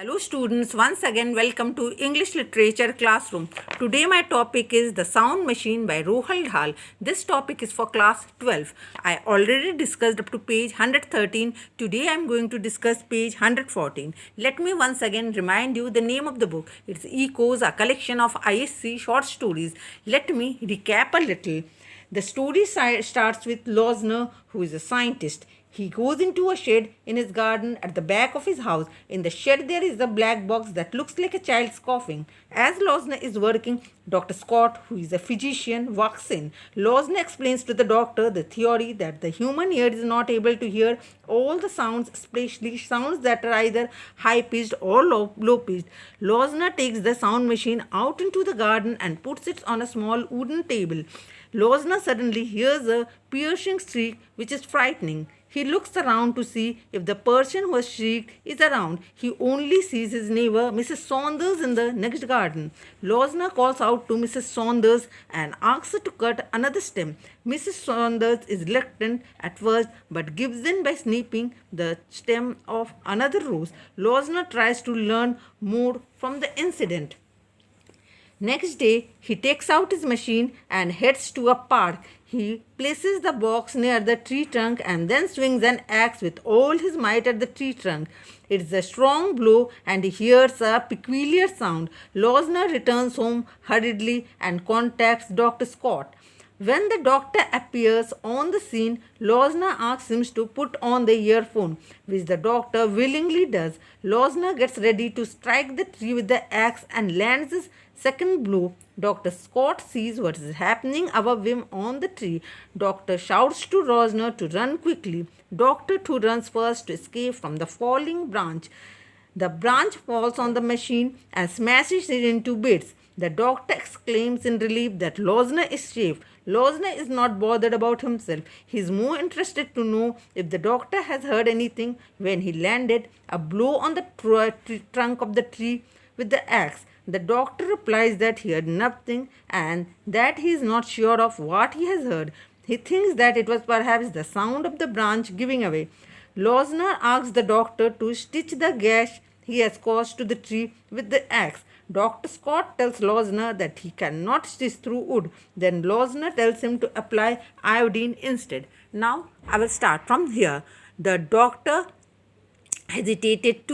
Hello students, once again welcome to English Literature Classroom. Today my topic is The Sound Machine by Roald Dahl. This topic is for class 12. I already discussed up to page 113. Today I am going to discuss page 114. Let me once again remind you the name of the book. It's Echoes, a collection of ISC short stories. Let me recap a little. The story starts with Losner, who is a scientist. He goes into a shed in his garden at the back of his house. In the shed, there is a black box that looks like a child's coughing. As Losner is working, Dr. Scott, who is a physician, walks in. Losner explains to the doctor the theory that the human ear is not able to hear all the sounds, especially sounds that are either high pitched or low pitched. Losner takes the sound machine out into the garden and puts it on a small wooden table. Losner suddenly hears a piercing shriek which is frightening. He looks around to see if the person who has shrieked is around. He only sees his neighbor, Mrs. Saunders, in the next garden. Losner calls out to Mrs. Saunders and asks her to cut another stem. Mrs. Saunders is reluctant at first but gives in by snipping the stem of another rose. Losner tries to learn more from the incident. Next day, he takes out his machine and heads to a park. He places the box near the tree trunk and then swings an axe with all his might at the tree trunk. It is a strong blow and he hears a peculiar sound. Losner returns home hurriedly and contacts Dr. Scott. When the doctor appears on the scene, Losner asks him to put on the earphone, which the doctor willingly does. Losner gets ready to strike the tree with the axe and lands his second blow. Dr. Scott sees what is happening above him on the tree. Doctor shouts to Losner to run quickly. Doctor too runs first to escape from the falling branch. The branch falls on the machine and smashes it into bits. The doctor exclaims in relief that Losner is safe. Losner is not bothered about himself. He is more interested to know if the doctor has heard anything when he landed a blow on the trunk of the tree with the axe. The doctor replies that he heard nothing and that he is not sure of what he has heard. He thinks that it was perhaps the sound of the branch giving away. Losner asks the doctor to stitch the gash he has caused to the tree with the axe. Dr. Scott tells Losner that he cannot stitch through wood. Then Losner tells him to apply iodine instead. Now I will start from here. The doctor hesitated.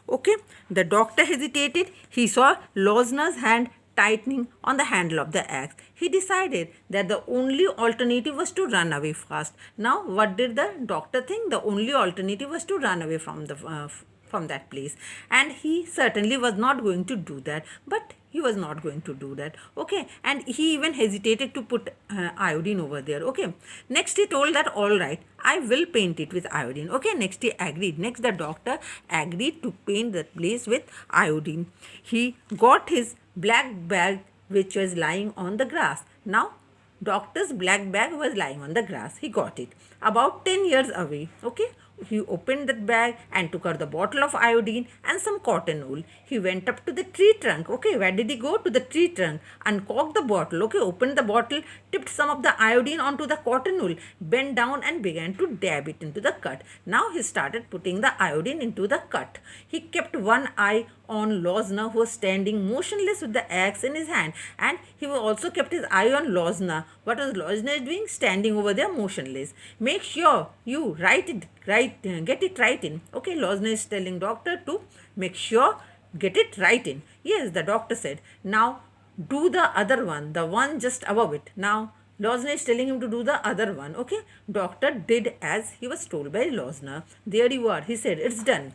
Okay, the doctor hesitated. He saw Losner's hand tightening on the handle of the axe. He decided that the only alternative was to run away fast. Now, what did the doctor think? The only alternative was to run away from that place, and he certainly was not going to do that. But he was not going to do that. Okay, and he even hesitated to put iodine over there. Okay, next he told that all right, I will paint it with iodine. Okay, next he agreed. Next the doctor agreed to paint the place with iodine. He got his black bag which was lying on the grass. Now doctor's black bag was lying on the grass. He got it about 10 years away. Okay, he opened that bag and took out the bottle of iodine and some cotton wool. He went up to the tree trunk. Okay, where did he go? To the tree trunk. Uncorked the bottle. Okay, opened the bottle, tipped some of the iodine onto the cotton wool, bent down and began to dab it into the cut. Now he started putting the iodine into the cut. He kept one eye on Losner, who was standing motionless with the axe in his hand, and he also kept his eye on Losner. What was Losner doing? Standing over there motionless. Make sure you get it right in. Okay, Losner is telling doctor to make sure get it right in. Yes, the doctor said. Now do the other one, the one just above it. Now Losner is telling him to do the other one. Okay, doctor did as he was told by Losner. There you are, he said, it's done.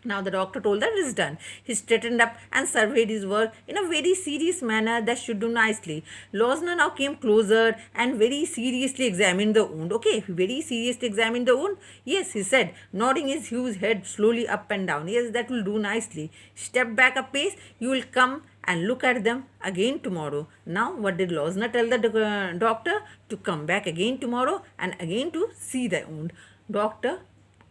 Now the doctor told that it is done. He straightened up and surveyed his work in a very serious manner that should do nicely. Losner now came closer and very seriously examined the wound. Okay, very seriously examined the wound. Yes, he said, nodding his huge head slowly up and down. Yes, that will do nicely. Step back a pace. You will come and look at them again tomorrow. Now, what did Losner tell the doctor? To come back again tomorrow and again to see the wound. Doctor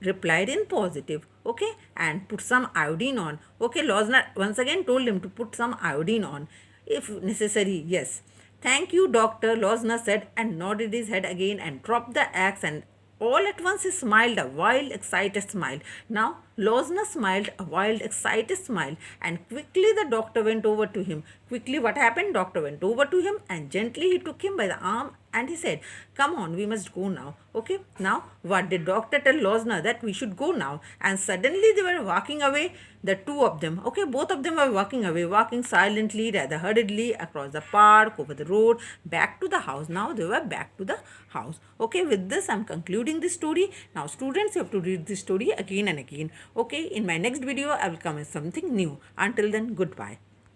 replied in positive. Okay, and put some iodine on. Okay, Losner once again told him to put some iodine on if necessary. Yes, thank you, doctor, Losner said and nodded his head again and dropped the axe, and all at once he smiled a wild, excited smile. Now Losner smiled a wild, excited smile, and quickly the doctor went over to him. Quickly, what happened? Doctor went over to him and gently he took him by the arm and he said, "Come on, we must go now." Okay, now what did doctor tell Losner? That we should go now. And suddenly they were walking away, the two of them. Okay, both of them were walking away, walking silently, rather hurriedly across the park, over the road, back to the house. Now they were back to the house. Okay, with this I'm concluding this story. Now students, you have to read this story again and again. Okay, in my next video I will come with something new. Until then, goodbye.